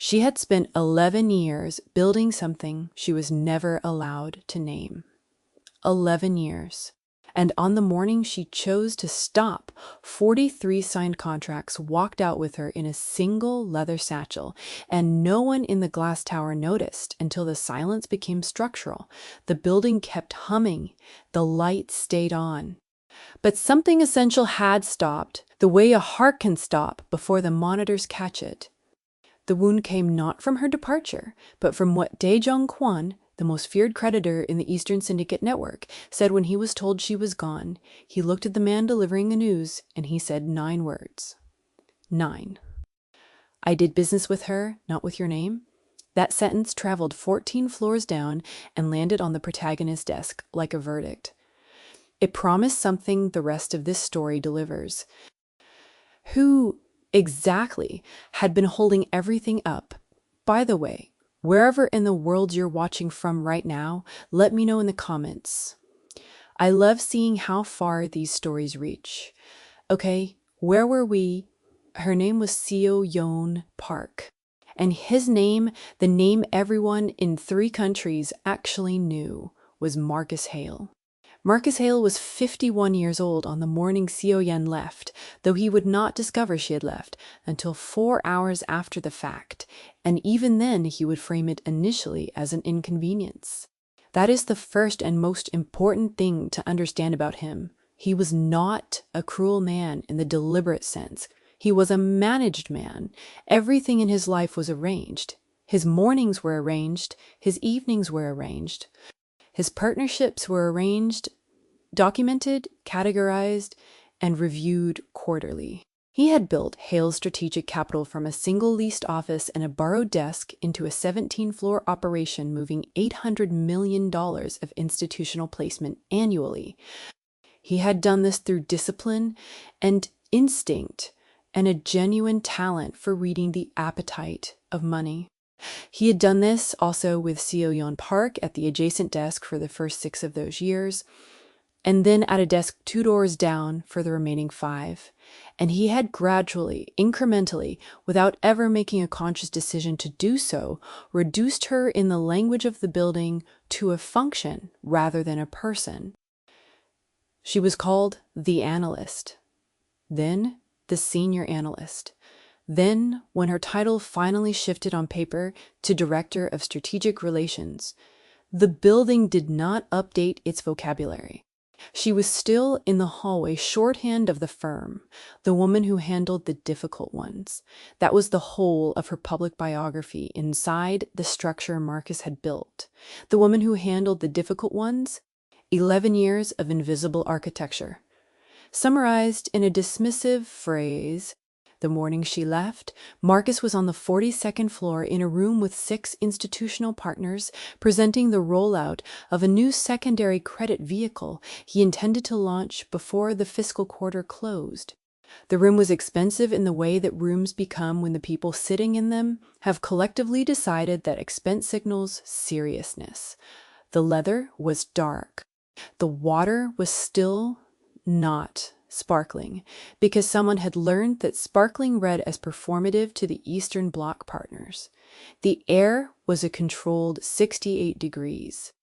She had spent 11 years building something she was never allowed to name. 11 years. And on the morning she chose to stop, 43 signed contracts walked out with her in a single leather satchel, and no one in the glass tower noticed until the silence became structural. The building kept humming. The lights stayed on. But something essential had stopped, the way a heart can stop before the monitors catch it. The wound came not from her departure, but from what Dae-jung-kwon, the most feared creditor in the Eastern Syndicate network, said when he was told she was gone. He looked at the man delivering the news, and he said 9 words. 9. I did business with her, not with your name. That sentence traveled 14 floors down and landed on the protagonist's desk like a verdict. It promised something the rest of this story delivers. Who exactly had been holding everything up? By the way, wherever in the world you're watching from right now, let me know in the comments. I love seeing how far these stories reach. Okay, where were we? Her name was Seo-yeon Park. And his name, the name everyone in 3 countries actually knew, was Marcus Hale. Marcus Hale was 51 years old on the morning Seo-yeon left, though he would not discover she had left until 4 hours after the fact, and even then he would frame it initially as an inconvenience. That is the first and most important thing to understand about him. He was not a cruel man in the deliberate sense. He was a managed man. Everything in his life was arranged. His mornings were arranged. His evenings were arranged. His partnerships were arranged, documented, categorized, and reviewed quarterly. He had built Hale's strategic capital from a single leased office and a borrowed desk into a 17-floor operation moving $800 million of institutional placement annually. He had done this through discipline and instinct and a genuine talent for reading the appetite of money. He had done this also with Seo-yeon Park at the adjacent desk for the first 6 of those years, and then at a desk 2 doors down for the remaining 5. And he had gradually, incrementally, without ever making a conscious decision to do so, reduced her in the language of the building to a function rather than a person. She was called the analyst, then the senior analyst. Then, when her title finally shifted on paper to Director of Strategic Relations, the building did not update its vocabulary. She was still in the hallway shorthand of the firm, the woman who handled the difficult ones. That was the whole of her public biography inside the structure Marcus had built. The woman who handled the difficult ones, 11 years of invisible architecture. Summarized in a dismissive phrase, the morning she left, Marcus was on the 42nd floor in a room with 6 institutional partners presenting the rollout of a new secondary credit vehicle he intended to launch before the fiscal quarter closed. The room was expensive in the way that rooms become when the people sitting in them have collectively decided that expense signals seriousness. The leather was dark. The water was still not sparkling, because someone had learned that sparkling read as performative to the Eastern Bloc partners. The air was a controlled 68 degrees.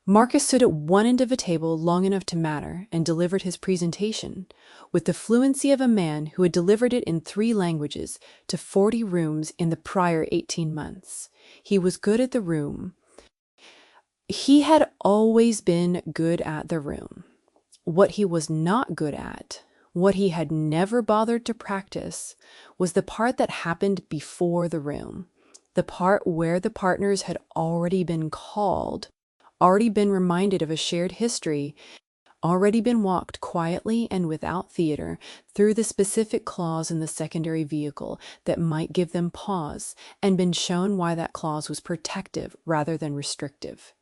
Marcus stood at one end of a table long enough to matter and delivered his presentation with the fluency of a man who had delivered it in 3 languages to 40 rooms in the prior 18 months. He was good at the room. He had always been good at the room. What he was not good at, what he had never bothered to practice, was the part that happened before the room, the part where the partners had already been called, already been reminded of a shared history, already been walked quietly and without theater through the specific clause in the secondary vehicle that might give them pause, and been shown why that clause was protective rather than restrictive.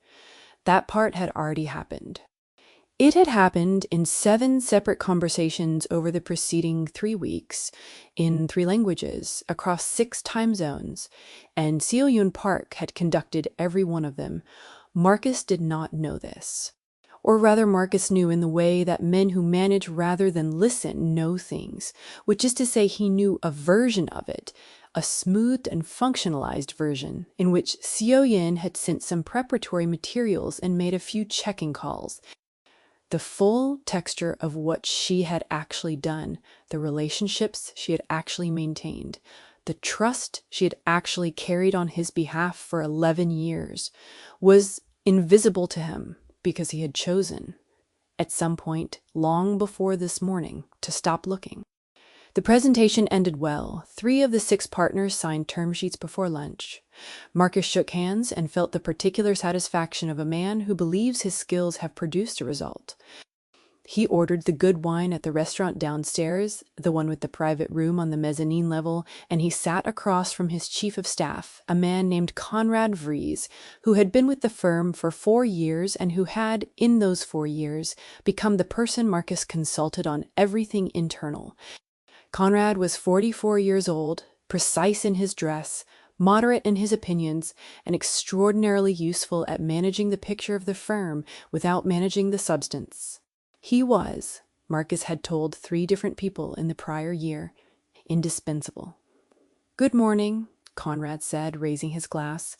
That part had already happened. It had happened in 7 separate conversations over the preceding 3 weeks, in 3 languages, across 6 time zones, and Seo-yeon Park had conducted every one of them. Marcus did not know this. Or rather, Marcus knew in the way that men who manage rather than listen know things, which is to say he knew a version of it, a smoothed and functionalized version in which Seo-yin had sent some preparatory materials and made a few checking calls. The full texture of what she had actually done, the relationships she had actually maintained, the trust she had actually carried on his behalf for 11 years, was invisible to him because he had chosen, at some point long before this morning, to stop looking. The presentation ended well. 3 of the 6 partners signed term sheets before lunch. Marcus shook hands and felt the particular satisfaction of a man who believes his skills have produced a result. He ordered the good wine at the restaurant downstairs, the one with the private room on the mezzanine level, and he sat across from his chief of staff, a man named Conrad Vries, who had been with the firm for 4 years and who had, in those 4 years, become the person Marcus consulted on everything internal. Conrad was 44 years old, precise in his dress, moderate in his opinions, and extraordinarily useful at managing the picture of the firm without managing the substance. He was, Marcus had told 3 different people in the prior year, indispensable. "Good morning," Conrad said, raising his glass.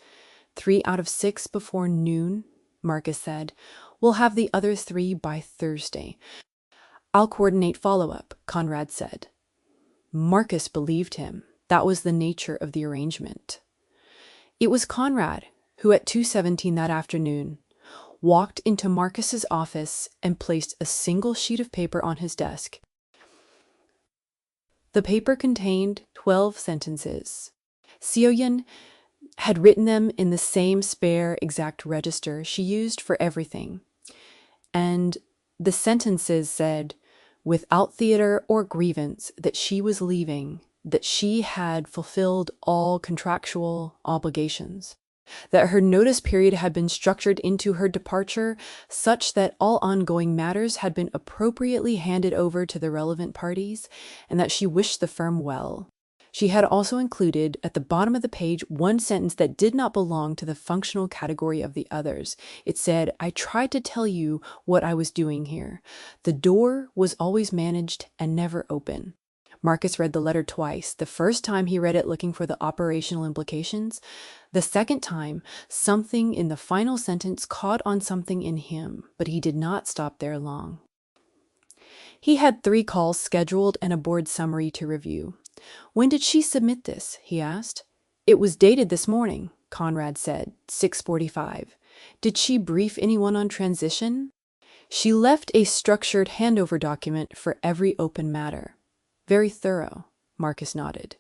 3 out of 6 before noon, Marcus said. "We'll have the other 3 by Thursday." "I'll coordinate follow-up," Conrad said. Marcus believed him. That was the nature of the arrangement. It was Conrad who, at 2:17 that afternoon, walked into Marcus's office and placed a single sheet of paper on his desk. The paper contained 12 sentences. Seo-yin had written them in the same spare exact register she used for everything. And the sentences said, without theater or grievance, that she was leaving, that she had fulfilled all contractual obligations, that her notice period had been structured into her departure such that all ongoing matters had been appropriately handed over to the relevant parties, and that she wished the firm well. She had also included at the bottom of the page one sentence that did not belong to the functional category of the others. It said, "I tried to tell you what I was doing here. The door was always managed and never open." Marcus read the letter twice. The first time he read it looking for the operational implications. The second time, something in the final sentence caught on something in him, but he did not stop there long. He had 3 calls scheduled and a board summary to review. "When did she submit this?" he asked. "It was dated this morning," Conrad said, 6:45. "Did she brief anyone on transition?" "She left a structured handover document for every open matter." "Very thorough," Marcus nodded.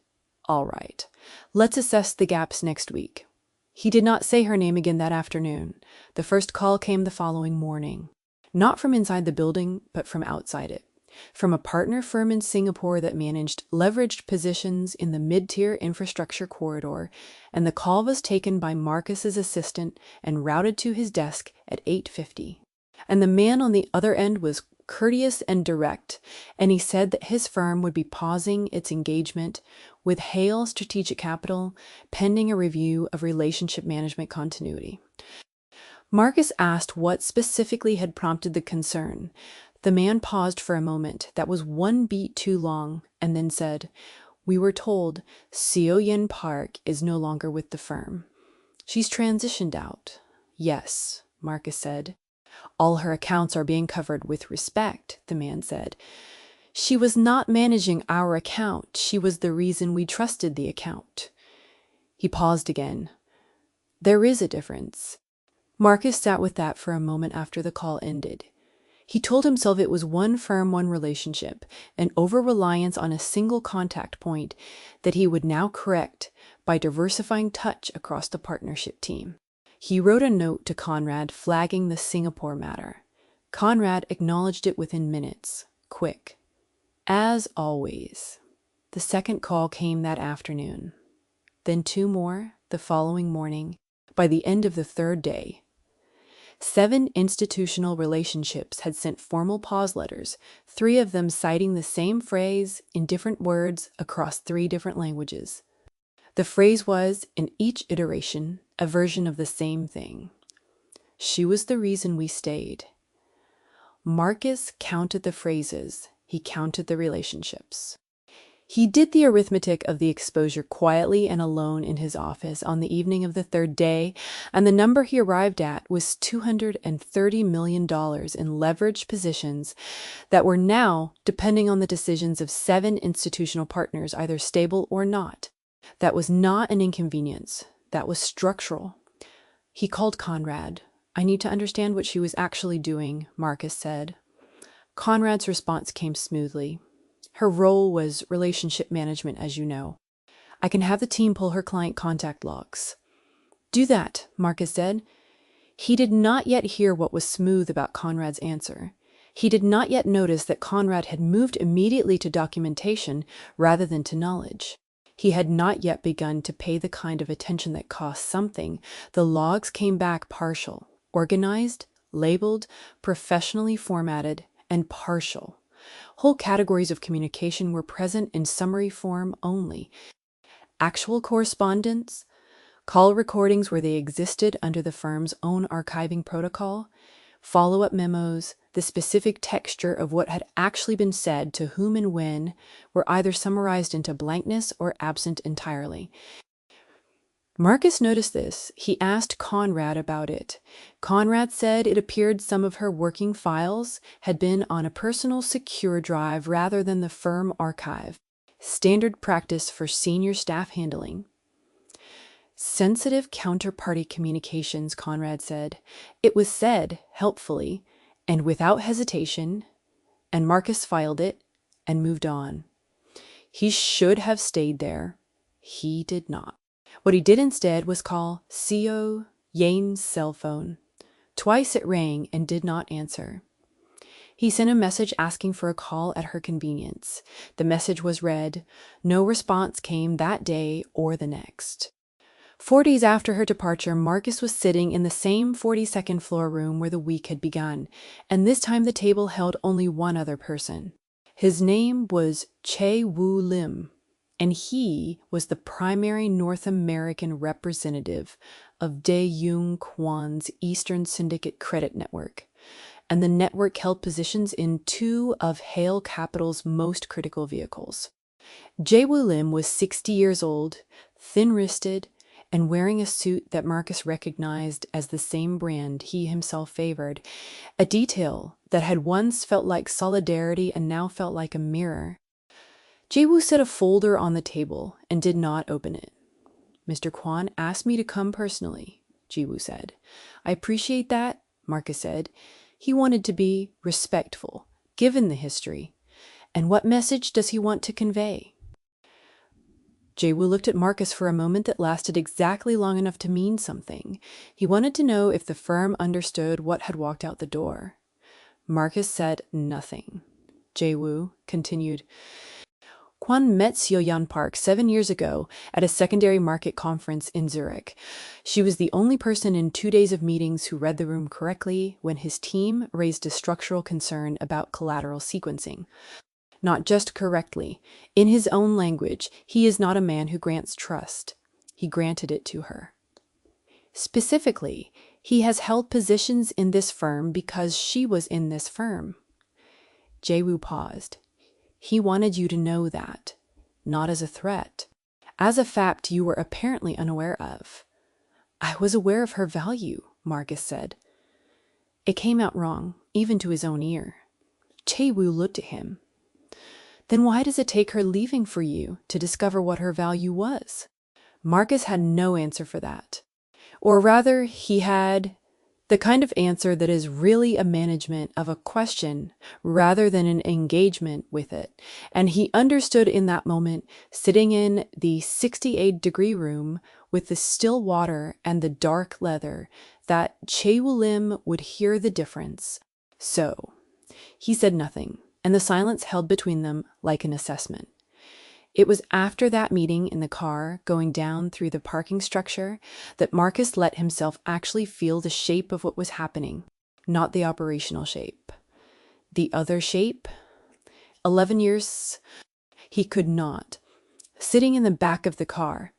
"All right. Let's assess the gaps next week." He did not say her name again that afternoon. The first call came the following morning. Not from inside the building, but from outside it. From a partner firm in Singapore that managed leveraged positions in the mid-tier infrastructure corridor, and the call was taken by Marcus's assistant and routed to his desk at 8:50. And the man on the other end was courteous and direct, and he said that his firm would be pausing its engagement with Hale Strategic Capital pending a review of relationship management continuity. Marcus asked what specifically had prompted the concern. The man paused for a moment. That was 1 beat too long, and then said, "We were told Seo-yin Park is no longer with the firm." "She's transitioned out." "Yes," Marcus said. "All her accounts are being covered with respect," the man said. "She was not managing our account. She was the reason we trusted the account." He paused again. "There is a difference." Marcus sat with that for a moment after the call ended. He told himself it was one firm, one relationship, an over-reliance on a single contact point that he would now correct by diversifying touch across the partnership team. He wrote a note to Conrad flagging the Singapore matter. Conrad acknowledged it within minutes. Quick. As always. The second call came that afternoon. Then 2 more the following morning, by the end of the 3rd day. 7 institutional relationships had sent formal pause letters, 3 of them citing the same phrase in different words across 3 different languages. The phrase was, in each iteration, a version of the same thing. She was the reason we stayed. Marcus counted the phrases. He counted the relationships. He did the arithmetic of the exposure quietly and alone in his office on the evening of the third day, and the number he arrived at was $230 million in leveraged positions that were now depending on the decisions of 7 institutional partners, either stable or not. That was not an inconvenience. That was structural. He called Conrad. "I need to understand what she was actually doing," Marcus said. Conrad's response came smoothly. "Her role was relationship management, as you know. I can have the team pull her client contact logs." "Do that," Marcus said. He did not yet hear what was smooth about Conrad's answer. He did not yet notice that Conrad had moved immediately to documentation rather than to knowledge. He had not yet begun to pay the kind of attention that cost something. The logs came back partial, organized, labeled, professionally formatted, and partial. Whole categories of communication were present in summary form only. Actual correspondence, call recordings where they existed under the firm's own archiving protocol, follow-up memos, the specific texture of what had actually been said to whom and when were either summarized into blankness or absent entirely. Marcus noticed this. He asked Conrad about it. Conrad said it appeared some of her working files had been on a personal secure drive rather than the firm archive. Standard practice for senior staff handling. "Sensitive counterparty communications," Conrad said. It was said, helpfully, and without hesitation, and Marcus filed it and moved on. He should have stayed there. He did not. What he did instead was call Co. Yane's cell phone. Twice it rang and did not answer. He sent a message asking for a call at her convenience. The message was read. No response came that day or the next. 4 days after her departure, Marcus was sitting in the same 42nd floor room where the week had begun, and this time the table held only one other person. His name was Chae-Woo Lim, and he was the primary North American representative of Dae-Young Kwan's Eastern Syndicate Credit Network, and the network held positions in 2 of Hale Capital's most critical vehicles. Chae-Woo Lim was 60 years old, thin-wristed, and wearing a suit that Marcus recognized as the same brand he himself favored, a detail that had once felt like solidarity and now felt like a mirror. Chae-Woo set a folder on the table and did not open it. "Mr. Kwan asked me to come personally," Chae-Woo said. "I appreciate that," Marcus said. He wanted to be respectful, given the history. "And what message does he want to convey?" Chae-Woo looked at Marcus for a moment that lasted exactly long enough to mean something. He wanted to know if the firm understood what had walked out the door. Marcus said nothing. Chae-Woo continued. "Kwan met Seo-Yeon Park 7 years ago at a secondary market conference in Zurich. She was the only person in 2 days of meetings who read the room correctly when his team raised a structural concern about collateral sequencing. Not just correctly. In his own language, he is not a man who grants trust. He granted it to her. Specifically, he has held positions in this firm because she was in this firm." Chae-Woo paused. "He wanted you to know that, not as a threat, as a fact you were apparently unaware of." "I was aware of her value," Marcus said. It came out wrong, even to his own ear. Chae-Woo looked at him. "Then why does it take her leaving for you to discover what her value was?" Marcus had no answer for that. Or rather, he had the kind of answer that is really a management of a question rather than an engagement with it. And he understood in that moment, sitting in the 68-degree room with the still water and the dark leather, that Chae-Woo Lim would hear the difference. So he said nothing, and the silence held between them like an assessment. It was after that meeting in the car going down through the parking structure that Marcus let himself actually feel the shape of what was happening, not the operational shape. The other shape? 11 years? He could not. Sitting in the back of the car,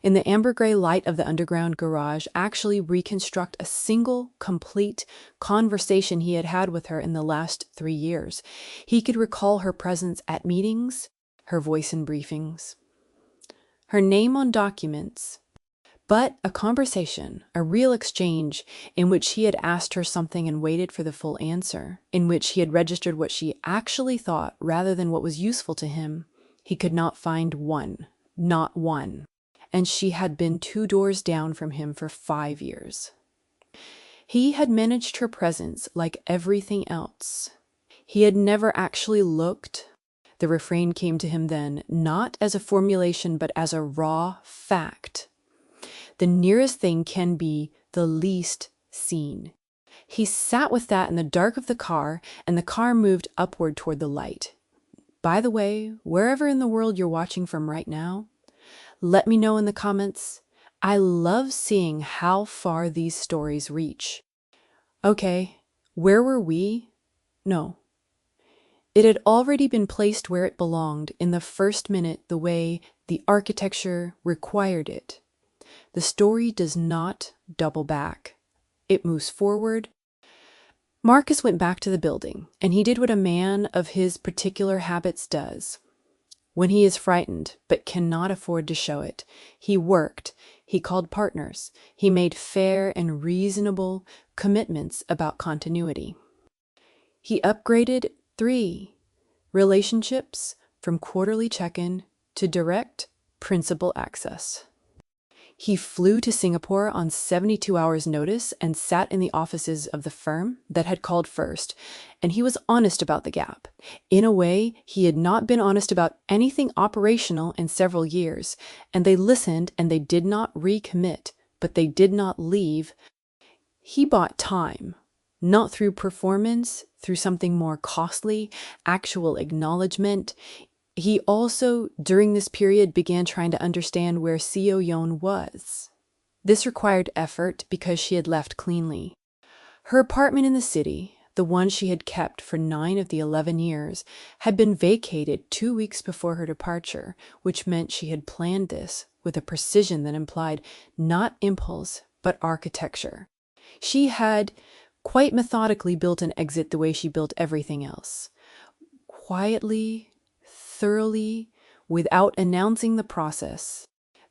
in the amber-gray light of the underground garage, actually reconstruct a single, complete conversation he had had with her in the last 3 years. He could recall her presence at meetings, her voice in briefings, her name on documents, but a conversation, a real exchange in which he had asked her something and waited for the full answer, in which he had registered what she actually thought rather than what was useful to him. He could not find one, not one. And she had been 2 doors down from him for 5 years. He had managed her presence like everything else. He had never actually looked. The refrain came to him then, not as a formulation, but as a raw fact. The nearest thing can be the least seen. He sat with that in the dark of the car, and the car moved upward toward the light. By the way, wherever in the world you're watching from right now, let me know in the comments. I love seeing how far these stories reach. Okay, where were we? No. It had already been placed where it belonged in the first minute, the way the architecture required it. The story does not double back. It moves forward. Marcus went back to the building, and he did what a man of his particular habits does. When he is frightened, but cannot afford to show it, he worked, he called partners, he made fair and reasonable commitments about continuity. He upgraded 3 relationships from quarterly check-in to direct principal access. He flew to Singapore on 72 hours' notice and sat in the offices of the firm that had called first, and he was honest about the gap. In a way, he had not been honest about anything operational in several years, and they listened and they did not recommit, but they did not leave. He bought time, not through performance, through something more costly, actual acknowledgement. He also, during this period, began trying to understand where Seo Yeon was. This required effort because she had left cleanly. Her apartment in the city, the one she had kept for 9 of the 11 years, had been vacated 2 weeks before her departure, which meant she had planned this with a precision that implied not impulse, but architecture. She had quite methodically built an exit the way she built everything else. Quietly, thoroughly, without announcing the process.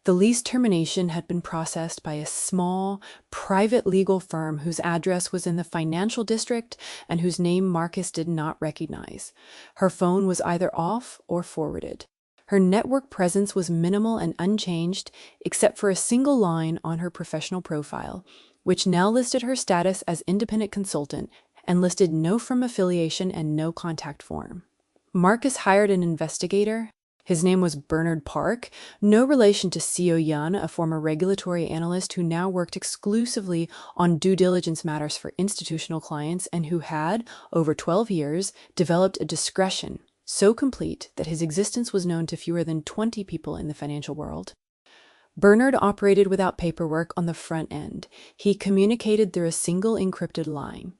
The lease termination had been processed by a small, private legal firm whose address was in the financial district and whose name Marcus did not recognize. Her phone was either off or forwarded. Her network presence was minimal and unchanged, except for a single line on her professional profile, which now listed her status as independent consultant and listed no firm affiliation and no contact form. Marcus hired an investigator. His name was Bernard Park, no relation to Seo Yeon, a former regulatory analyst who now worked exclusively on due diligence matters for institutional clients and who had, over 12 years, developed a discretion so complete that his existence was known to fewer than 20 people in the financial world. Bernard operated without paperwork on the front end. He communicated through a single encrypted line.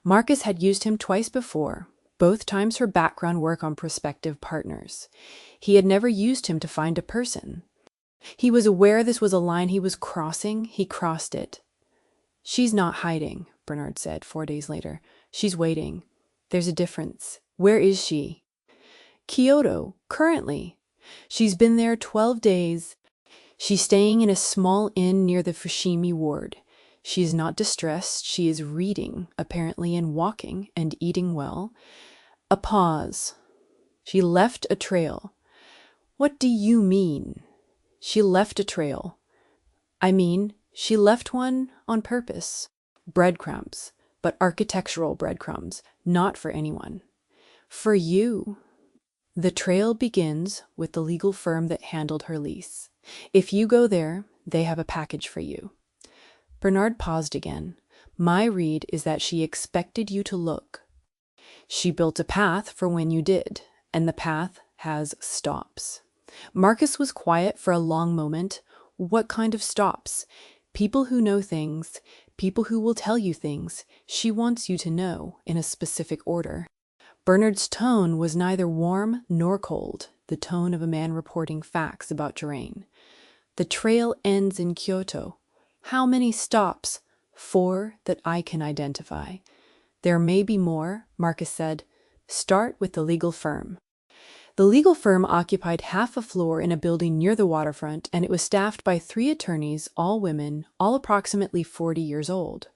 Marcus had used him twice before, both times for background work on prospective partners. He had never used him to find a person. He was aware this was a line he was crossing. He crossed it. "She's not hiding," Bernard said 4 days later. "She's waiting. There's a difference. Where is she?" "Kyoto, currently. She's been there 12 days. She's staying in a small inn near the Fushimi ward. She is not distressed. She is reading, apparently, and walking, and eating well." A pause. "She left a trail." "What do you mean?" "She left a trail." "I mean, she left one on purpose. Breadcrumbs, but architectural breadcrumbs, not for anyone. For you." The trail begins with the legal firm that handled her lease. If you go there, they have a package for you. Bernard paused again. "My read is that she expected you to look. She built a path for when you did, and the path has stops." Marcus was quiet for a long moment. What kind of stops? People who know things, people who will tell you things. She wants you to know in a specific order. Bernard's tone was neither warm nor cold, the tone of a man reporting facts about terrain. "The trail ends in Kyoto. How many stops?" "4 that I can identify." "There may be more," Marcus said. "Start with the legal firm." The legal firm occupied half a floor in a building near the waterfront, and it was staffed by 3 attorneys, all women, all approximately 40 years old.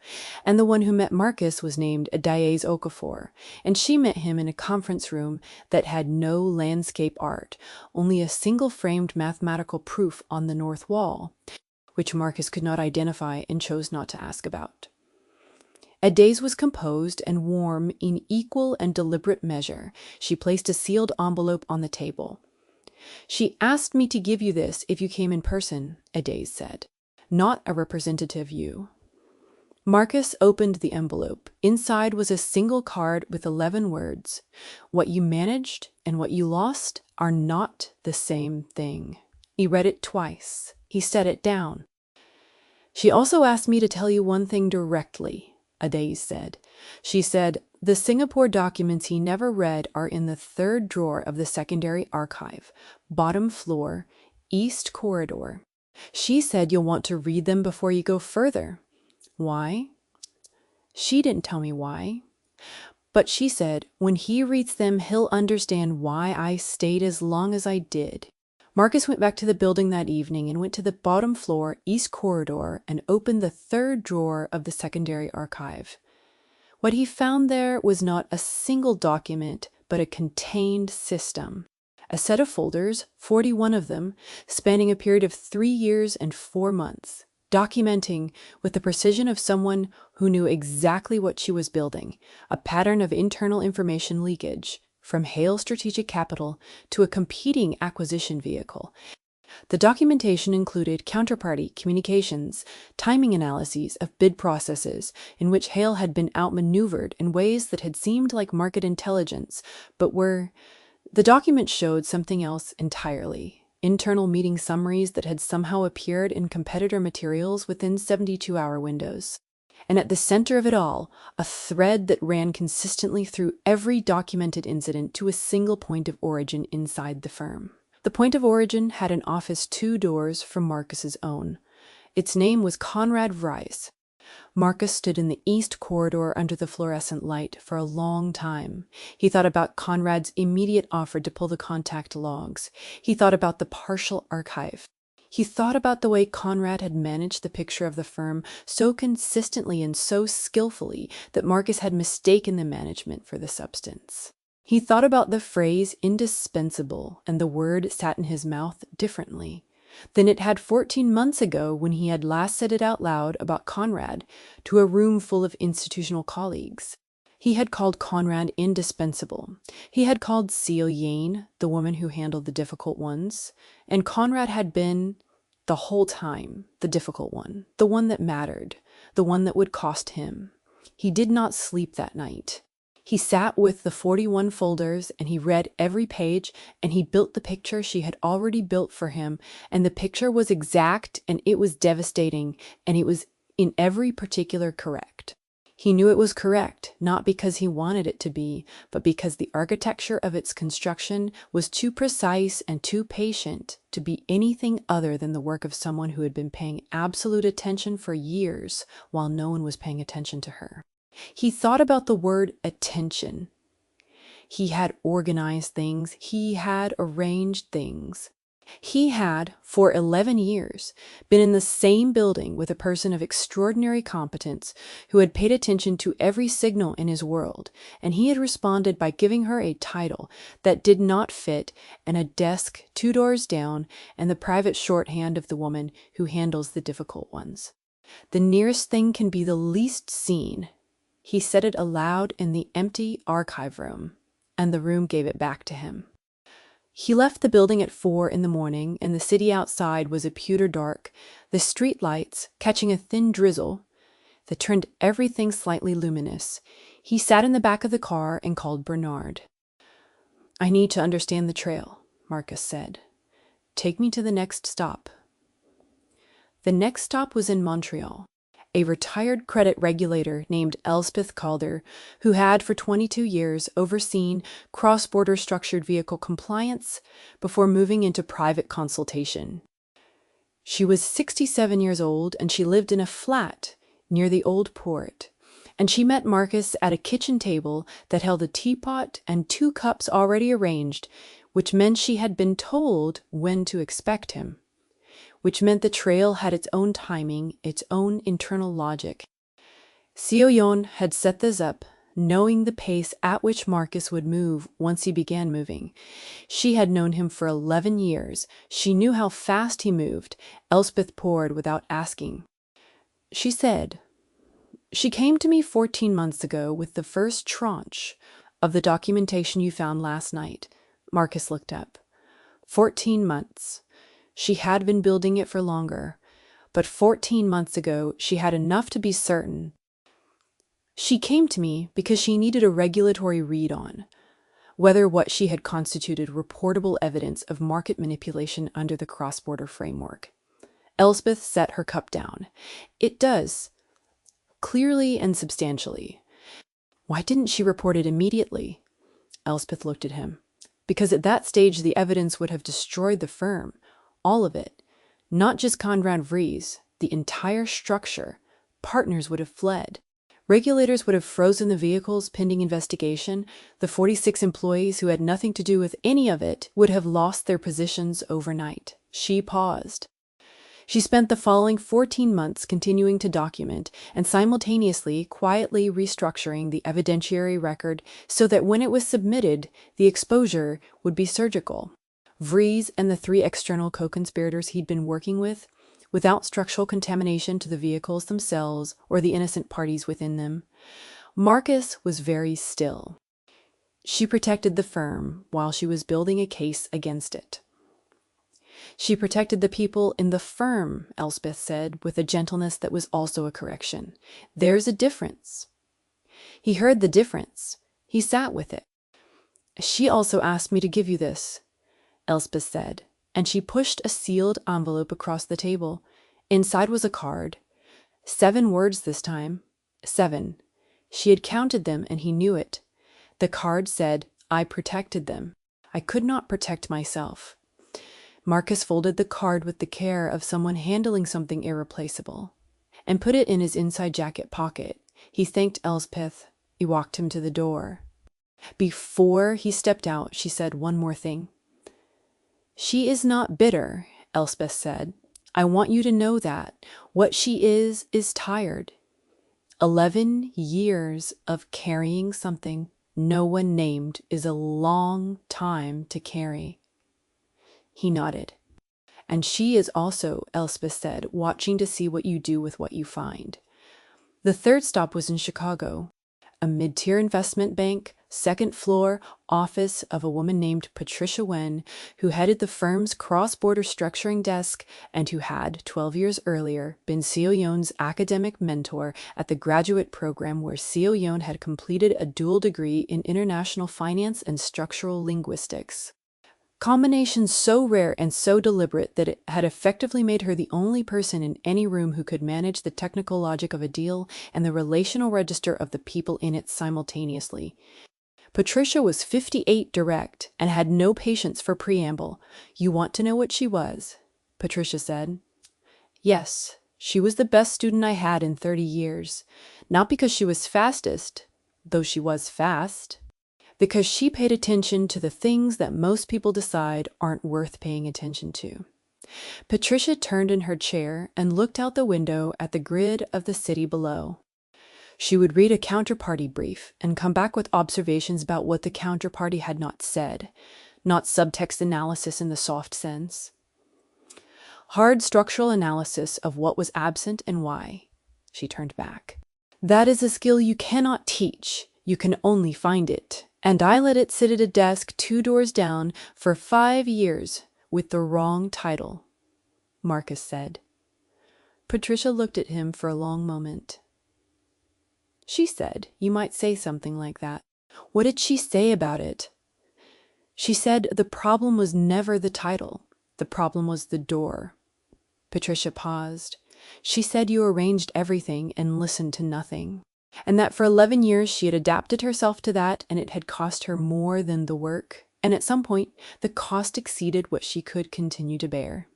And the one who met Marcus was named Adaeze Okafor, and she met him in a conference room that had no landscape art, only a single-framed mathematical proof on the north wall, which Marcus could not identify and chose not to ask about. Adaeze was composed and warm in equal and deliberate measure. She placed a sealed envelope on the table. "She asked me to give you this if you came in person," Adaeze said, "not a representative you." Marcus opened the envelope. Inside was a single card with 11 words. "What you managed and what you lost are not the same thing." He read it twice. He set it down. "She also asked me to tell you one thing directly," Adaeze said. She said, "The Singapore documents he never read are in the 3rd drawer of the secondary archive, bottom floor, east corridor. She said you'll want to read them before you go further." "Why?" "She didn't tell me why. But she said, when he reads them, he'll understand why I stayed as long as I did." Marcus went back to the building that evening and went to the bottom floor, east corridor, and opened the 3rd drawer of the secondary archive. What he found there was not a single document, but a contained system. A set of folders, 41 of them, spanning a period of 3 years and 4 months, documenting, with the precision of someone who knew exactly what she was building, a pattern of internal information leakage, from Hale Strategic Capital to a competing acquisition vehicle. The documentation included counterparty communications, timing analyses of bid processes in which Hale had been outmaneuvered in ways that had seemed like market intelligence, but were... The document showed something else entirely. Internal meeting summaries that had somehow appeared in competitor materials within 72-hour windows. And at the center of it all, a thread that ran consistently through every documented incident to a single point of origin inside the firm. The point of origin had an office 2 doors from Marcus's own. Its name was Conrad Vries. Marcus stood in the east corridor under the fluorescent light for a long time. He thought about Conrad's immediate offer to pull the contact logs. He thought about the partial archive. He thought about the way Conrad had managed the picture of the firm so consistently and so skillfully that Marcus had mistaken the management for the substance. He thought about the phrase indispensable, and the word sat in his mouth differently than it had 14 months ago when he had last said it out loud about Conrad to a room full of institutional colleagues. He had called Conrad indispensable. He had called Seal Yane the woman who handled the difficult ones. And Conrad had been, the whole time, the difficult one, the one that mattered, the one that would cost him. He did not sleep that night. He sat with the 41 folders and he read every page and he built the picture she had already built for him. And the picture was exact and it was devastating and it was in every particular correct. He knew it was correct, not because he wanted it to be, but because the architecture of its construction was too precise and too patient to be anything other than the work of someone who had been paying absolute attention for years while no one was paying attention to her. He thought about the word attention. He had organized things. He had arranged things. He had, for 11 years, been in the same building with a person of extraordinary competence who had paid attention to every signal in his world, and he had responded by giving her a title that did not fit and a desk 2 doors down and the private shorthand of the woman who handles the difficult ones. The nearest thing can be the least seen. He said it aloud in the empty archive room, and the room gave it back to him. He left the building at 4 in the morning, and the city outside was a pewter dark, the street lights catching a thin drizzle that turned everything slightly luminous. He sat in the back of the car and called Bernard. "I need to understand the trail," Marcus said. "Take me to the next stop." The next stop was in Montreal. A retired credit regulator named Elspeth Calder, who had for 22 years overseen cross-border structured vehicle compliance before moving into private consultation. She was 67 years old and she lived in a flat near the old port. And she met Marcus at a kitchen table that held a teapot and 2 cups already arranged, which meant she had been told when to expect him, which meant the trail had its own timing, its own internal logic. Seo-yeon had set this up, knowing the pace at which Marcus would move once he began moving. She had known him for 11 years. She knew how fast he moved. Elspeth poured without asking. She said, "She came to me 14 months ago with the first tranche of the documentation you found last night." Marcus looked up. 14 months. She had been building it for longer, but 14 months ago she had enough to be certain. She came to me because she needed a regulatory read on whether what she had constituted reportable evidence of market manipulation under the cross-border framework. Elspeth set her cup down. "It does, clearly and substantially." "Why didn't she report it immediately?" Elspeth looked at him. "Because at that stage the evidence would have destroyed the firm. All of it. Not just Conrad Vries, the entire structure. Partners would have fled. Regulators would have frozen the vehicles pending investigation. The 46 employees who had nothing to do with any of it would have lost their positions overnight." She paused. She spent the following 14 months continuing to document and simultaneously quietly restructuring the evidentiary record so that when it was submitted, the exposure would be surgical. Vries and the 3 external co-conspirators he'd been working with, without structural contamination to the vehicles themselves or the innocent parties within them. Marcus was very still. She protected the firm while she was building a case against it. "She protected the people in the firm," Elspeth said, with a gentleness that was also a correction. "There's a difference." He heard the difference. He sat with it. "She also asked me to give you this," Elspeth said, and she pushed a sealed envelope across the table. Inside was a card. 7 words this time. 7. She had counted them, and he knew it. The card said, "I protected them. I could not protect myself." Marcus folded the card with the care of someone handling something irreplaceable and put it in his inside jacket pocket. He thanked Elspeth. He walked him to the door. Before he stepped out, she said one more thing. "She is not bitter," Elspeth said. "I want you to know that. What she is tired. 11 years of carrying something no one named is a long time to carry." He nodded. "And she is also," Elspeth said, "watching to see what you do with what you find." The third stop was in Chicago. A mid-tier investment bank, 2nd floor, office of a woman named Patricia Wen, who headed the firm's cross-border structuring desk and who had, 12 years earlier, been Seo-yeon's academic mentor at the graduate program where Seo-yeon had completed a dual degree in international finance and structural linguistics. Combinations so rare and so deliberate that it had effectively made her the only person in any room who could manage the technical logic of a deal and the relational register of the people in it simultaneously. Patricia was 58 direct and had no patience for preamble. "You want to know what she was?" Patricia said. "Yes, she was the best student I had in 30 years. Not because she was fastest, though she was fast. Because she paid attention to the things that most people decide aren't worth paying attention to." Patricia turned in her chair and looked out the window at the grid of the city below. She would read a counterparty brief and come back with observations about what the counterparty had not said, not subtext analysis in the soft sense. Hard structural analysis of what was absent and why. She turned back. "That is a skill you cannot teach. You can only find it. And I let it sit at a desk 2 doors down for 5 years with the wrong title," Marcus said. Patricia looked at him for a long moment. "She said you might say something like that." "What did she say about it?" "She said the problem was never the title. The problem was the door." Patricia paused. "She said you arranged everything and listened to nothing. And that for 11 years she had adapted herself to that, and it had cost her more than the work. And at some point, the cost exceeded what she could continue to bear."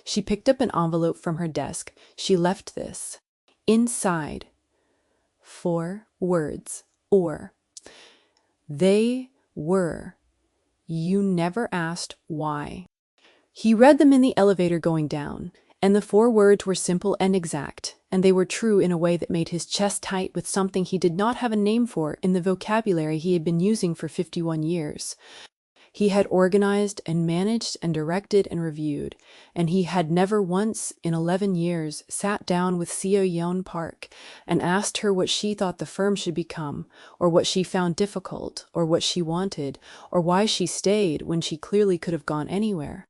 She picked up an envelope from her desk. She left this. Inside, 4 words. "Or. They were "You never asked why." He read them in the elevator going down, and the 4 words were simple and exact, and they were true in a way that made his chest tight with something he did not have a name for in the vocabulary he had been using for 51 years. He had organized and managed and directed and reviewed, and he had never once in 11 years sat down with Seo Yeon Park and asked her what she thought the firm should become, or what she found difficult, or what she wanted, or why she stayed when she clearly could have gone anywhere.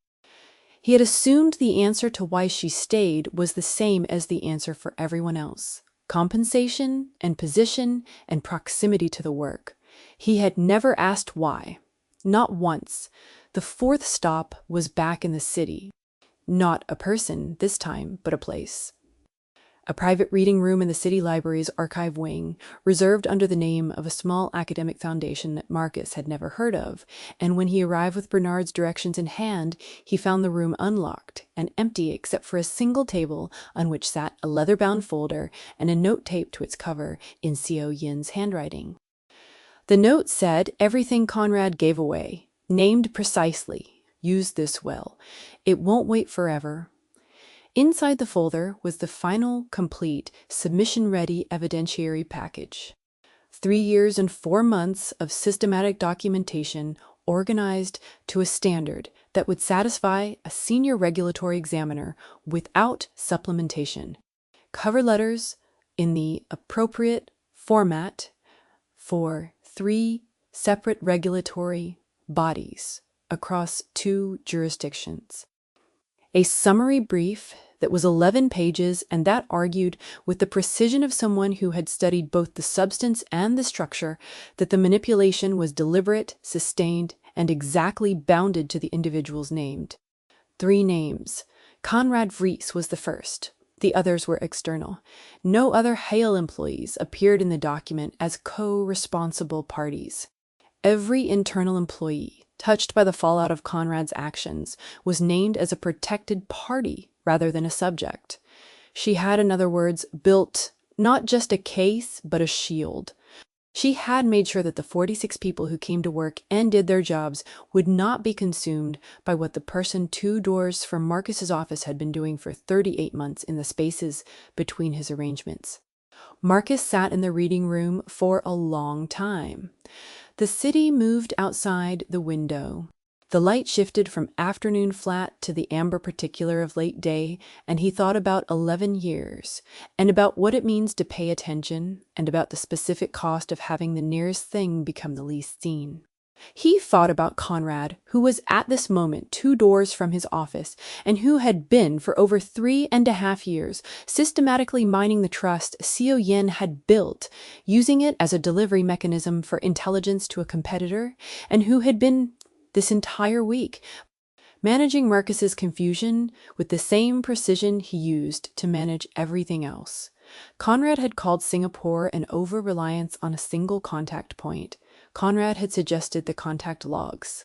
He had assumed the answer to why she stayed was the same as the answer for everyone else: compensation and position and proximity to the work. He had never asked why. Not once. The 4th stop was back in the city. Not a person this time, but a place. A private reading room in the city library's archive wing, reserved under the name of a small academic foundation that Marcus had never heard of, and when he arrived with Bernard's directions in hand, he found the room unlocked and empty except for a single table on which sat a leather-bound folder and a note taped to its cover in Seo Yin's handwriting. The note said everything Conrad gave away, named precisely. Use this well. It won't wait forever. Inside the folder was the final, complete, submission-ready evidentiary package. 3 years and 4 months of systematic documentation organized to a standard that would satisfy a senior regulatory examiner without supplementation. Cover letters in the appropriate format for 3 separate regulatory bodies across 2 jurisdictions. A summary brief that was 11 pages and that argued with the precision of someone who had studied both the substance and the structure that the manipulation was deliberate, sustained, and exactly bounded to the individuals named. 3 names. Conrad Vries was the first. The others were external. No other Hale employees appeared in the document as co-responsible parties. Every internal employee touched by the fallout of Conrad's actions was named as a protected party rather than a subject. She had, in other words, built not just a case, but a shield. She had made sure that the 46 people who came to work and did their jobs would not be consumed by what the person 2 doors from Marcus's office had been doing for 38 months in the spaces between his arrangements. Marcus sat in the reading room for a long time. The city moved outside the window. The light shifted from afternoon flat to the amber particular of late day, and he thought about 11 years, and about what it means to pay attention, and about the specific cost of having the nearest thing become the least seen. He thought about Conrad, who was at this moment 2 doors from his office, and who had been, for over 3.5 years, systematically mining the trust Seo Yin had built, using it as a delivery mechanism for intelligence to a competitor, and who had been, this entire week, managing Marcus's confusion with the same precision he used to manage everything else. Conrad had called Singapore an over-reliance on a single contact point. Conrad had suggested the contact logs.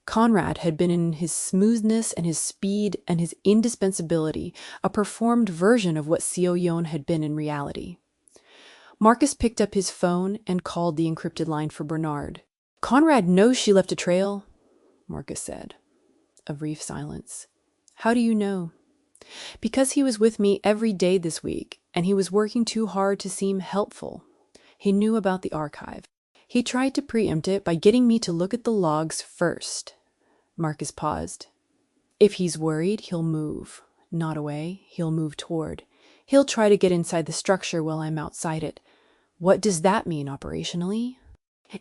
Conrad had been in his smoothness and his speed and his indispensability a performed version of what Seo Yeon had been in reality. Marcus picked up his phone and called the encrypted line for Bernard. "Conrad knows she left a trail," Marcus said. A brief silence. "How do you know?" "Because he was with me every day this week, and he was working too hard to seem helpful. He knew about the archive. He tried to preempt it by getting me to look at the logs first." Marcus paused. "If he's worried, he'll move. Not away, he'll move toward. He'll try to get inside the structure while I'm outside it. What does that mean operationally?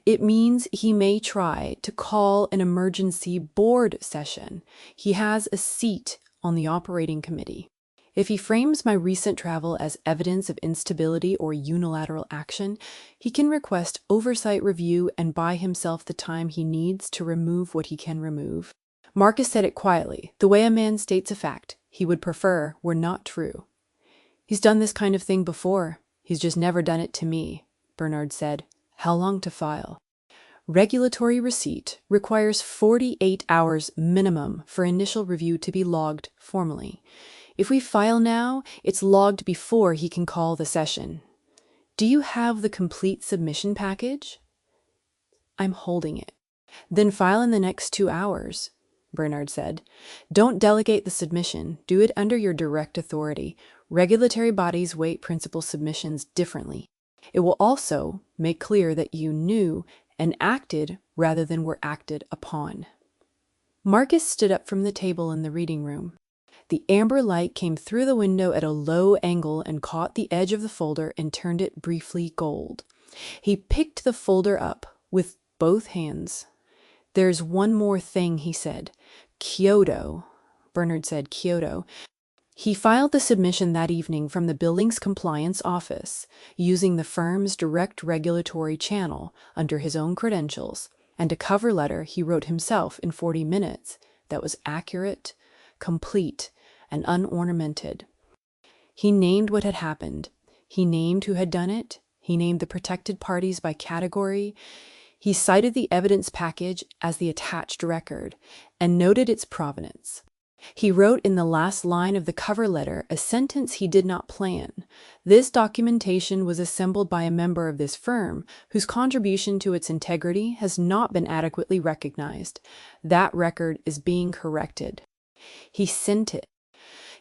It means he may try to call an emergency board session. He has a seat on the operating committee. If he frames my recent travel as evidence of instability or unilateral action, he can request oversight review and buy himself the time he needs to remove what he can remove." Marcus said it quietly, the way a man states a fact he would prefer were not true. "He's done this kind of thing before. He's just never done it to me," Bernard said. "How long to file?" Regulatory receipt requires 48 hours minimum for initial review to be logged formally. If we file now, it's logged before he can call the session. "Do you have the complete submission package?" "I'm holding it." Then file in the next 2 hours, Bernard said. Don't delegate the submission. Do it under your direct authority. Regulatory bodies weight principal submissions differently. It will also make clear that you knew and acted rather than were acted upon. Marcus stood up from the table in the reading room. The amber light came through the window at a low angle and caught the edge of the folder and turned it briefly gold. He picked the folder up with both hands. There's one more thing, he said. Kyoto. Bernard said Kyoto. He filed the submission that evening from the building's compliance office, using the firm's direct regulatory channel under his own credentials, and a cover letter he wrote himself in 40 minutes that was accurate, complete, and unornamented. He named what had happened. He named who had done it. He named the protected parties by category. He cited the evidence package as the attached record and noted its provenance. He wrote in the last line of the cover letter a sentence he did not plan. This documentation was assembled by a member of this firm whose contribution to its integrity has not been adequately recognized. That record is being corrected. He sent it.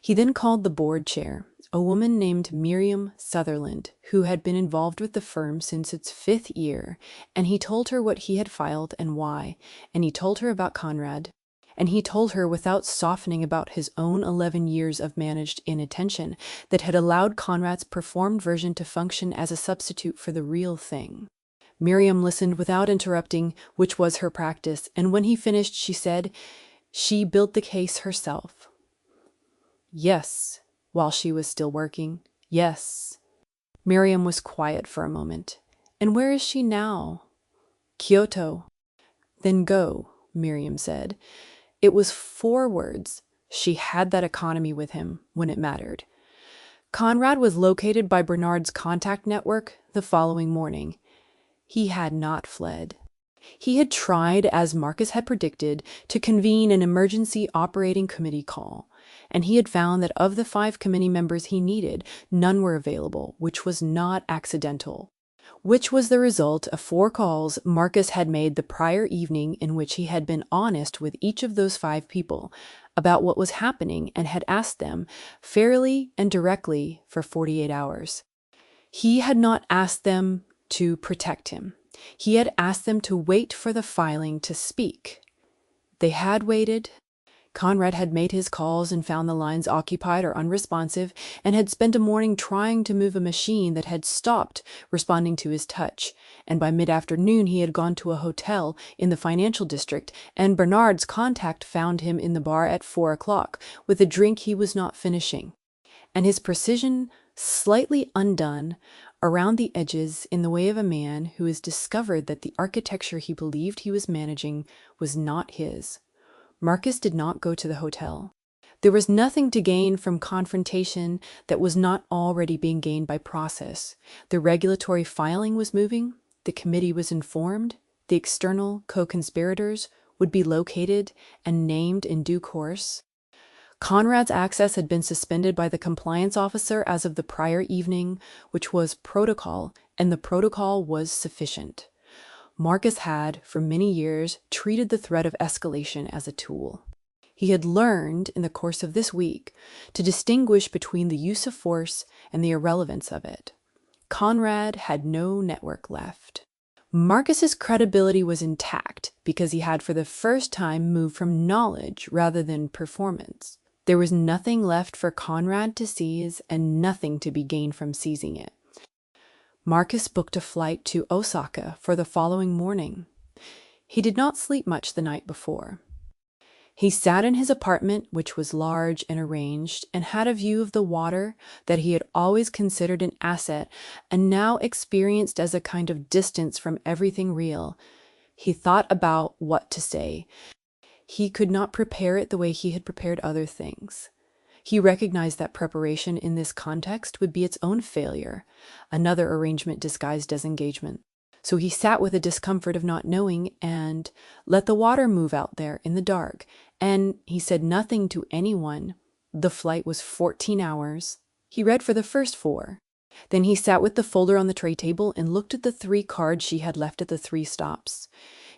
He then called the board chair, a woman named Miriam Sutherland, who had been involved with the firm since its 5th year, and he told her what he had filed and why, and he told her about Conrad. And he told her without softening about his own 11 years of managed inattention that had allowed Conrad's performed version to function as a substitute for the real thing. Miriam listened without interrupting, which was her practice, and when he finished, she said, "She built the case herself." "Yes," while she was still working. "Yes." Miriam was quiet for a moment. "And where is she now?" "Kyoto." "Then go," Miriam said. It was 4 words. She had that economy with him when it mattered. Conrad was located by Bernard's contact network the following morning. He had not fled. He had tried, as Marcus had predicted, to convene an emergency operating committee call, and he had found that of the 5 committee members he needed, none were available, which was not accidental. Which was the result of 4 calls Marcus had made the prior evening in which he had been honest with each of those 5 people about what was happening and had asked them, fairly and directly, for 48 hours. He had not asked them to protect him. He had asked them to wait for the filing to speak. They had waited. Conrad had made his calls and found the lines occupied or unresponsive, and had spent a morning trying to move a machine that had stopped responding to his touch. And by mid-afternoon he had gone to a hotel in the financial district, and Bernard's contact found him in the bar at 4 o'clock with a drink he was not finishing. And his precision, slightly undone around the edges in the way of a man who has discovered that the architecture he believed he was managing was not his. Marcus did not go to the hotel. There was nothing to gain from confrontation that was not already being gained by process. The regulatory filing was moving, the committee was informed, the external co-conspirators would be located and named in due course. Conrad's access had been suspended by the compliance officer as of the prior evening, which was protocol, and the protocol was sufficient. Marcus had, for many years, treated the threat of escalation as a tool. He had learned, in the course of this week, to distinguish between the use of force and the irrelevance of it. Conrad had no network left. Marcus's credibility was intact because he had for the first time moved from knowledge rather than performance. There was nothing left for Conrad to seize and nothing to be gained from seizing it. Marcus booked a flight to Osaka for the following morning. He did not sleep much the night before. He sat in his apartment, which was large and arranged, and had a view of the water that he had always considered an asset and now experienced as a kind of distance from everything real. He thought about what to say. He could not prepare it the way he had prepared other things. He recognized that preparation in this context would be its own failure, another arrangement disguised as engagement. So he sat with the discomfort of not knowing and let the water move out there in the dark, and he said nothing to anyone. The flight was 14 hours. He read for the first 4. Then he sat with the folder on the tray table and looked at the 3 cards she had left at the 3 stops.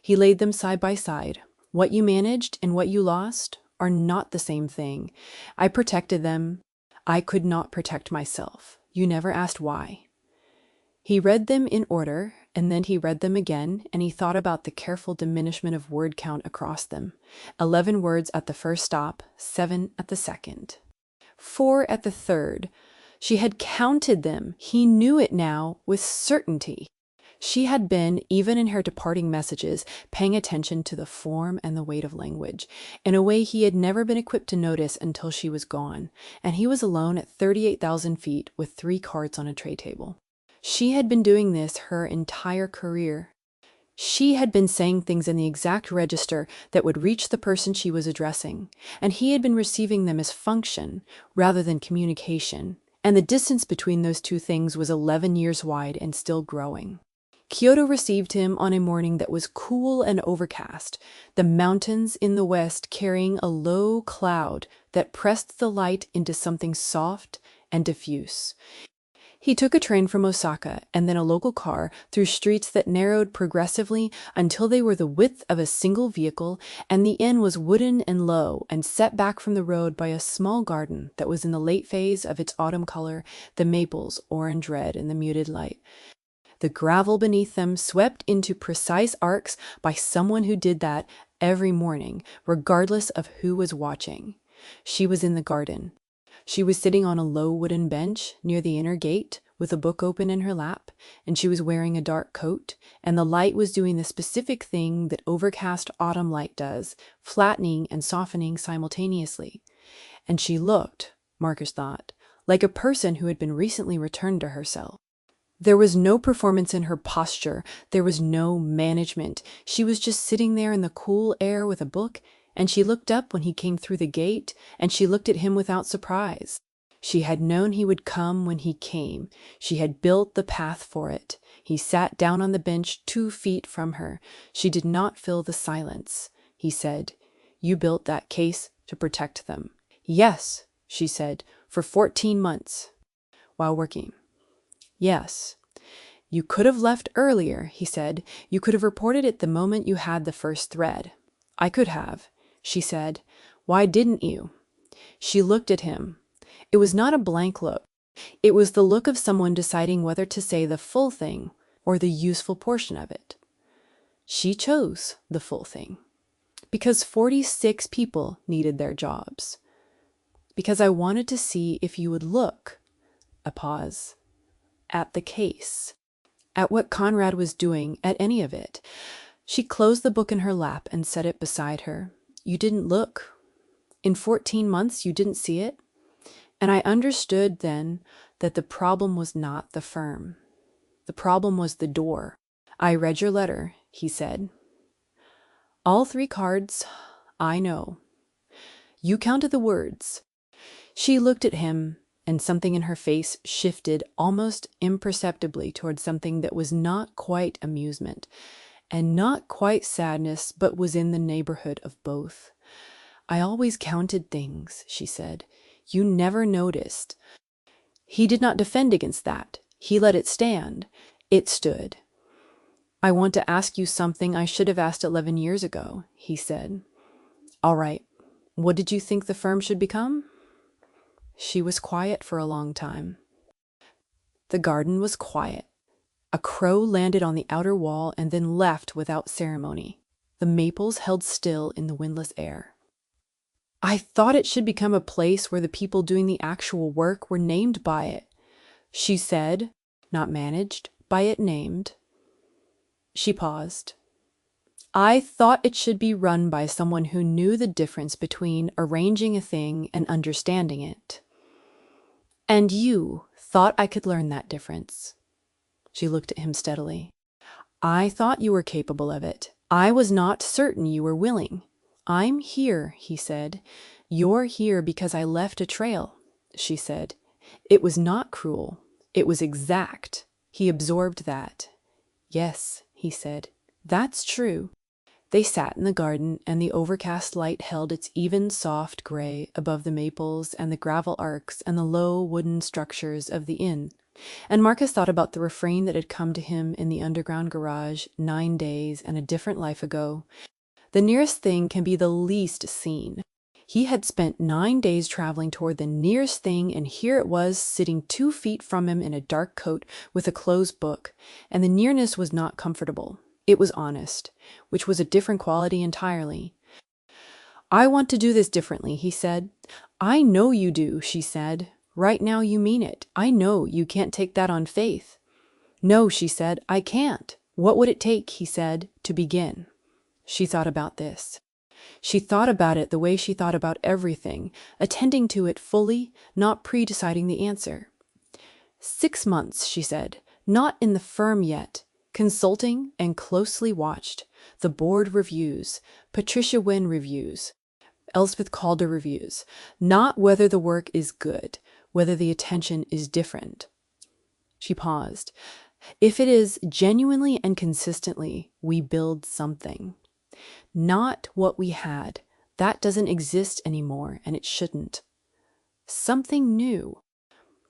He laid them side by side. What you managed and what you lost are not the same thing. I protected them. I could not protect myself. You never asked why. He read them in order, and then he read them again, and he thought about the careful diminishment of word count across them. 11 words at the first stop, 7 at the second, 4 at the third. She had counted them. He knew it now with certainty. She had been, even in her departing messages, paying attention to the form and the weight of language, in a way he had never been equipped to notice until she was gone, and he was alone at 38,000 feet with 3 cards on a tray table. She had been doing this her entire career. She had been saying things in the exact register that would reach the person she was addressing, and he had been receiving them as function rather than communication, and the distance between those two things was 11 years wide and still growing. Kyoto received him on a morning that was cool and overcast, the mountains in the west carrying a low cloud that pressed the light into something soft and diffuse. He took a train from Osaka and then a local car through streets that narrowed progressively until they were the width of a single vehicle, and the inn was wooden and low and set back from the road by a small garden that was in the late phase of its autumn color, the maples orange red in the muted light. The gravel beneath them swept into precise arcs by someone who did that every morning, regardless of who was watching. She was in the garden. She was sitting on a low wooden bench near the inner gate with a book open in her lap, and she was wearing a dark coat, and the light was doing the specific thing that overcast autumn light does, flattening and softening simultaneously. And she looked, Marcus thought, like a person who had been recently returned to herself. There was no performance in her posture. There was no management. She was just sitting there in the cool air with a book, and she looked up when he came through the gate, and she looked at him without surprise. She had known he would come when he came. She had built the path for it. He sat down on the bench 2 feet from her. She did not fill the silence. He said, "You built that case to protect them." "Yes," she said, "for 14 months. While working." "Yes." "You could have left earlier," he said. "You could have reported it the moment you had the first thread." "I could have." She said, "Why didn't you?" She looked at him. It was not a blank look. It was the look of someone deciding whether to say the full thing or the useful portion of it. She chose the full thing. Because 46 people needed their jobs. Because I wanted to see if you would look, a pause, at the case, at what Conrad was doing, at any of it. She closed the book in her lap and set it beside her. "You didn't look. In 14 months, you didn't see it. And I understood then that the problem was not the firm. The problem was the door. I read your letter," he said. "All 3 cards, I know. You counted the words." She looked at him, and something in her face shifted almost imperceptibly towards something that was not quite amusement, and not quite sadness, but was in the neighborhood of both. "I always counted things," she said. "You never noticed." He did not defend against that. He let it stand. It stood. "I want to ask you something I should have asked 11 years ago," he said. "All right. What did you think the firm should become?" She was quiet for a long time. The garden was quiet. A crow landed on the outer wall and then left without ceremony. The maples held still in the windless air. "I thought it should become a place where the people doing the actual work were named by it," she said, "not managed, by it named." She paused. "I thought it should be run by someone who knew the difference between arranging a thing and understanding it." "And you thought I could learn that difference." She looked at him steadily. "I thought you were capable of it. I was not certain you were willing." "I'm here," he said. "You're here because I left a trail," she said. It was not cruel. It was exact. He absorbed that. "Yes," he said. "That's true." They sat in the garden, and the overcast light held its even soft gray above the maples and the gravel arcs and the low wooden structures of the inn. And Marcus thought about the refrain that had come to him in the underground garage 9 days and a different life ago. The nearest thing can be the least seen. He had spent 9 days traveling toward the nearest thing, and here it was, sitting 2 feet from him in a dark coat with a closed book, and the nearness was not comfortable. It was honest, which was a different quality entirely. "I want to do this differently," he said. "I know you do," she said. "Right now you mean it. I know you can't take that on faith." "No," she said, "I can't." "What would it take," he said, "to begin?" She thought about this. She thought about it the way she thought about everything, attending to it fully, not pre-deciding the answer. 6 months, she said, not in the firm yet, consulting and closely watched. The board reviews, Patricia Wynne reviews, Elspeth Calder reviews, not whether the work is good, whether the attention is different. She paused. If it is genuinely and consistently, we build something. Not what we had. That doesn't exist anymore, and it shouldn't. Something new.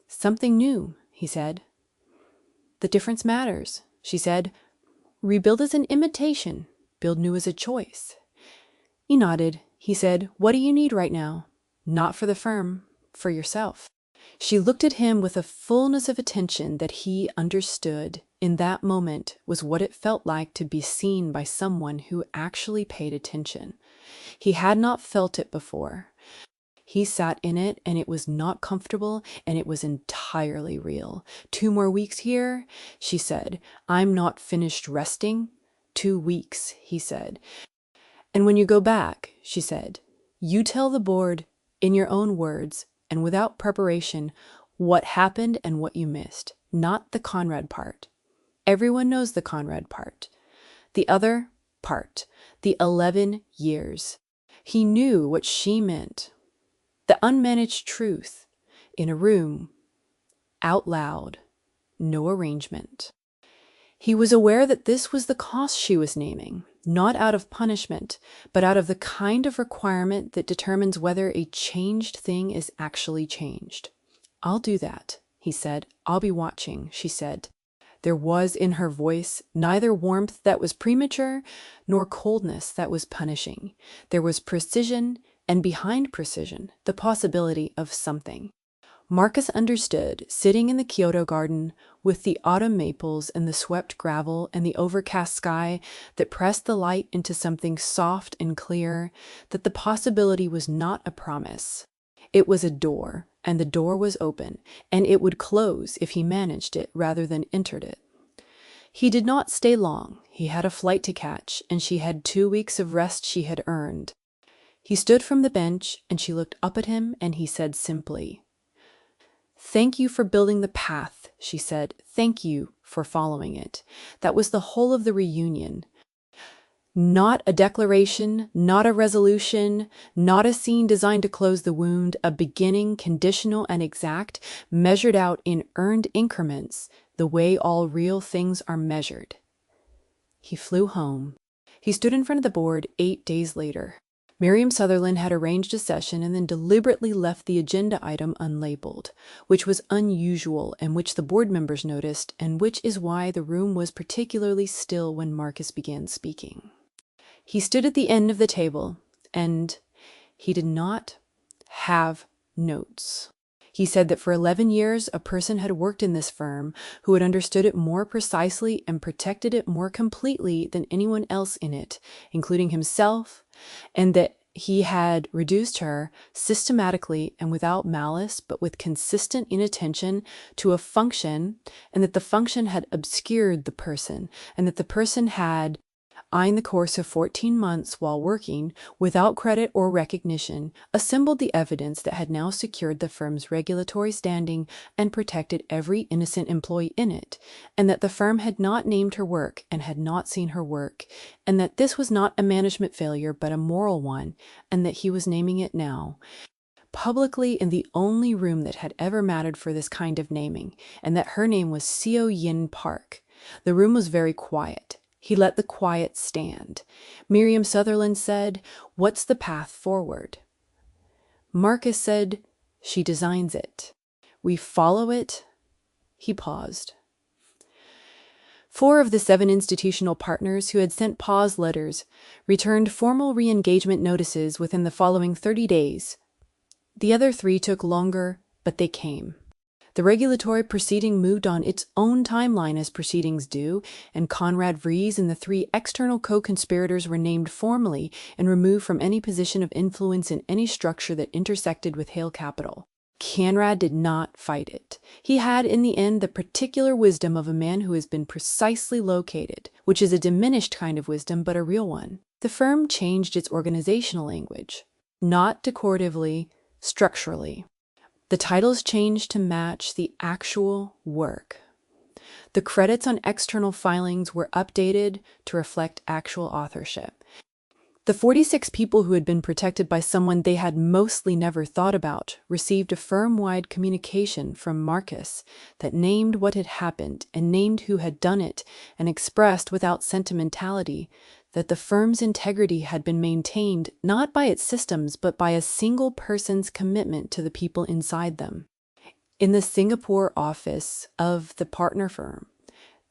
Something new, he said. The difference matters, she said. Rebuild is an imitation. Build new is a choice. He nodded. He said, "What do you need right now?" "Not for the firm, for yourself." She looked at him with a fullness of attention that he understood in that moment was what it felt like to be seen by someone who actually paid attention. He had not felt it before. He sat in it, and it was not comfortable, and it was entirely real. 2 more weeks here, she said. "I'm not finished resting." 2 weeks, he said. "And when you go back," she said, "you tell the board, in your own words, and without preparation, what happened and what you missed, not the Conrad part. Everyone knows the Conrad part. The other part, the 11 years. He knew what she meant. The unmanaged truth, in a room, out loud, no arrangement. He was aware that this was the cost she was naming, not out of punishment, but out of the kind of requirement that determines whether a changed thing is actually changed. "I'll do that," he said. "I'll be watching," she said. There was in her voice neither warmth that was premature nor coldness that was punishing. There was precision, and behind precision, the possibility of something. Marcus understood, sitting in the Kyoto garden with the autumn maples and the swept gravel and the overcast sky that pressed the light into something soft and clear, that the possibility was not a promise. It was a door, and the door was open, and it would close if he managed it rather than entered it. He did not stay long. He had a flight to catch, and she had 2 weeks of rest she had earned. He stood from the bench, and she looked up at him, and he said simply, "Thank you for building the path," she said. "Thank you for following it." That was the whole of the reunion. Not a declaration, not a resolution, not a scene designed to close the wound, a beginning, conditional and exact, measured out in earned increments, the way all real things are measured. He flew home. He stood in front of the board 8 days later. Miriam Sutherland had arranged a session and then deliberately left the agenda item unlabeled, which was unusual and which the board members noticed, and which is why the room was particularly still when Marcus began speaking. He stood at the end of the table, and he did not have notes. He said that for 11 years a person had worked in this firm who had understood it more precisely and protected it more completely than anyone else in it, including himself, and that he had reduced her systematically and without malice, but with consistent inattention to a function, and that the function had obscured the person, and that the person had, in the course of 14 months while working, without credit or recognition, assembled the evidence that had now secured the firm's regulatory standing and protected every innocent employee in it, and that the firm had not named her work and had not seen her work, and that this was not a management failure but a moral one, and that he was naming it now, publicly in the only room that had ever mattered for this kind of naming, and that her name was Seo Yin Park. The room was very quiet. He let the quiet stand. Miriam Sutherland said, "What's the path forward?" Marcus said, "She designs it. We follow it." He paused. 4 of the 7 institutional partners who had sent pause letters returned formal re-engagement notices within the following 30 days. The other 3 took longer, but they came. The regulatory proceeding moved on its own timeline as proceedings do, and Conrad Vries and the 3 external co-conspirators were named formally and removed from any position of influence in any structure that intersected with Hale Capital. Conrad did not fight it. He had, in the end, the particular wisdom of a man who has been precisely located, which is a diminished kind of wisdom, but a real one. The firm changed its organizational language, not decoratively, structurally. The titles changed to match the actual work. The credits on external filings were updated to reflect actual authorship. The 46 people who had been protected by someone they had mostly never thought about received a firm-wide communication from Marcus that named what had happened and named who had done it, and expressed without sentimentality that the firm's integrity had been maintained not by its systems but by a single person's commitment to the people inside them. In the Singapore office of the partner firm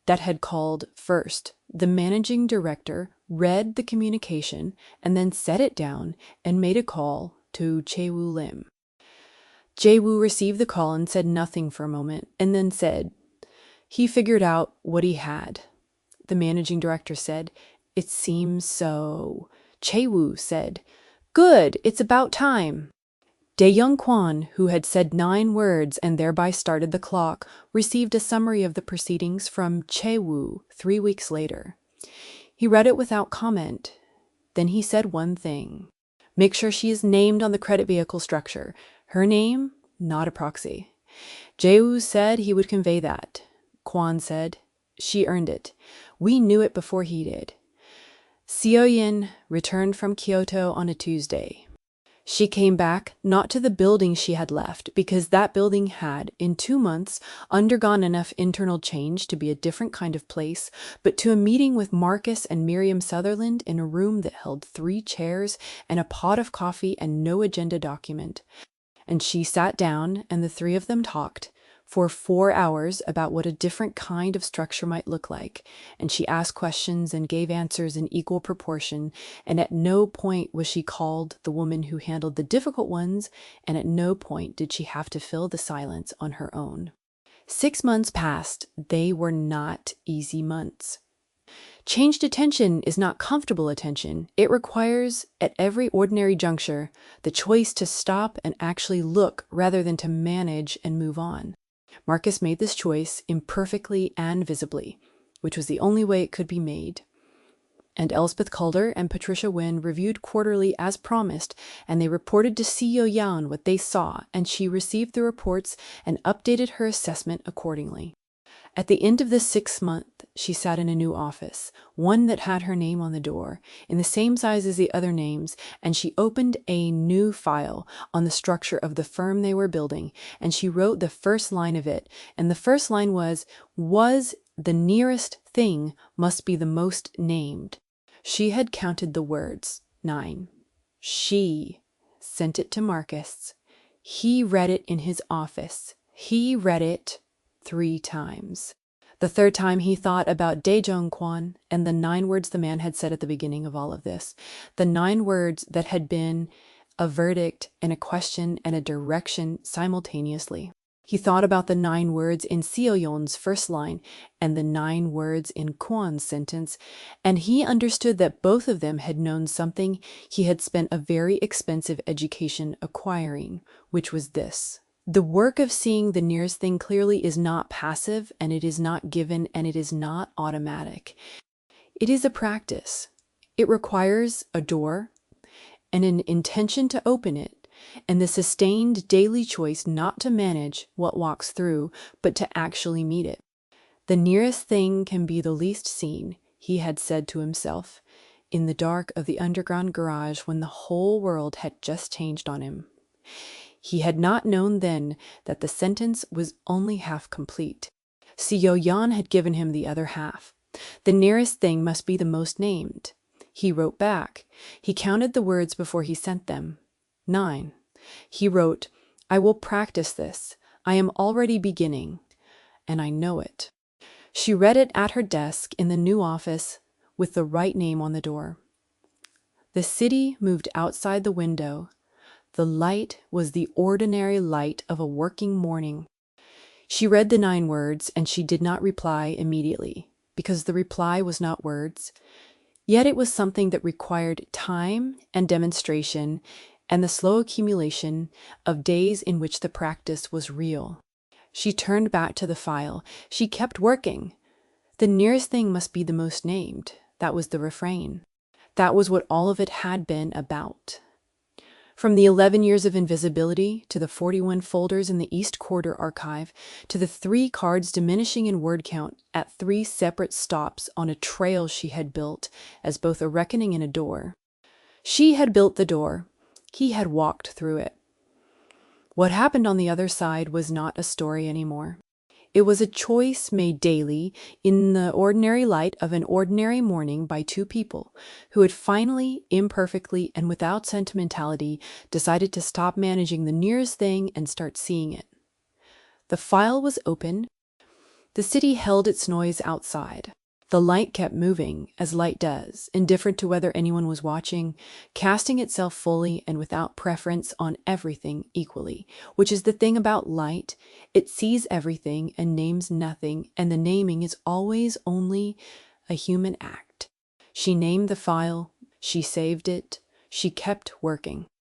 that had called first, the managing director read the communication and then set it down and made a call to Jae-woo Lim. Jae-woo received the call and said nothing for a moment, and then said, "He figured out what he had." The managing director said, "It seems so." Jae-woo said, "Good, it's about time." Dae-young Kwon, who had said 9 words and thereby started the clock, received a summary of the proceedings from Jae-woo 3 weeks later. He read it without comment. Then he said one thing. "Make sure she is named on the credit vehicle structure. Her name, not a proxy." Jae-woo said he would convey that. Kwon said, "She earned it. We knew it before he did." Seo-yin returned from Kyoto on a Tuesday. She came back not to the building she had left, because that building had, in 2 months, undergone enough internal change to be a different kind of place, but to a meeting with Marcus and Miriam Sutherland in a room that held 3 chairs and a pot of coffee and no agenda document. And she sat down, and the 3 of them talked for 4 hours about what a different kind of structure might look like, and she asked questions and gave answers in equal proportion, and at no point was she called the woman who handled the difficult ones, and at no point did she have to fill the silence on her own. 6 months passed. They were not easy months. Changed attention is not comfortable attention. It requires, at every ordinary juncture, the choice to stop and actually look rather than to manage and move on. Marcus made this choice imperfectly and visibly, which was the only way it could be made. And Elspeth Calder and Patricia Wynne reviewed quarterly as promised, and they reported to Seo-yeon what they saw, and she received the reports and updated her assessment accordingly. At the end of the 6th month, she sat in a new office, one that had her name on the door, in the same size as the other names, and she opened a new file on the structure of the firm they were building, and she wrote the first line of it, and the first line was the nearest thing must be the most named. She had counted the words, 9. She sent it to Marcus. He read it in his office. He read it 3 times. The 3rd time he thought about Dae-jung Kwon and the 9 words the man had said at the beginning of all of this. The 9 words that had been a verdict and a question and a direction simultaneously. He thought about the 9 words in Seo-yeon's first line and the 9 words in Kwon's sentence, and he understood that both of them had known something he had spent a very expensive education acquiring, which was this. The work of seeing the nearest thing clearly is not passive, and it is not given, and it is not automatic. It is a practice. It requires a door and an intention to open it, and the sustained daily choice not to manage what walks through, but to actually meet it. The nearest thing can be the least seen, he had said to himself, in the dark of the underground garage when the whole world had just changed on him. He had not known then that the sentence was only half complete. Seo-yeon had given him the other half. The nearest thing must be the most named. He wrote back. He counted the words before he sent them. 9. He wrote, "I will practice this. I am already beginning." and I know it. She read it at her desk in the new office with the right name on the door. The city moved outside the window. The light was the ordinary light of a working morning. She read the 9 words, and she did not reply immediately, because the reply was not words. Yet it was something that required time and demonstration and the slow accumulation of days in which the practice was real. She turned back to the file. She kept working. The nearest thing must be the most named. That was the refrain. That was what all of it had been about. From the 11 years of invisibility, to the 41 folders in the East Quarter archive, to the 3 cards diminishing in word count at 3 separate stops on a trail she had built as both a reckoning and a door. She had built the door. He had walked through it. What happened on the other side was not a story anymore. It was a choice made daily in the ordinary light of an ordinary morning by 2 people who had finally, imperfectly, and without sentimentality, decided to stop managing the nearest thing and start seeing it. The file was open. The city held its noise outside. The light kept moving, as light does, indifferent to whether anyone was watching, casting itself fully and without preference on everything equally, which is the thing about light. It sees everything and names nothing, and the naming is always only a human act. She named the file, she saved it, she kept working.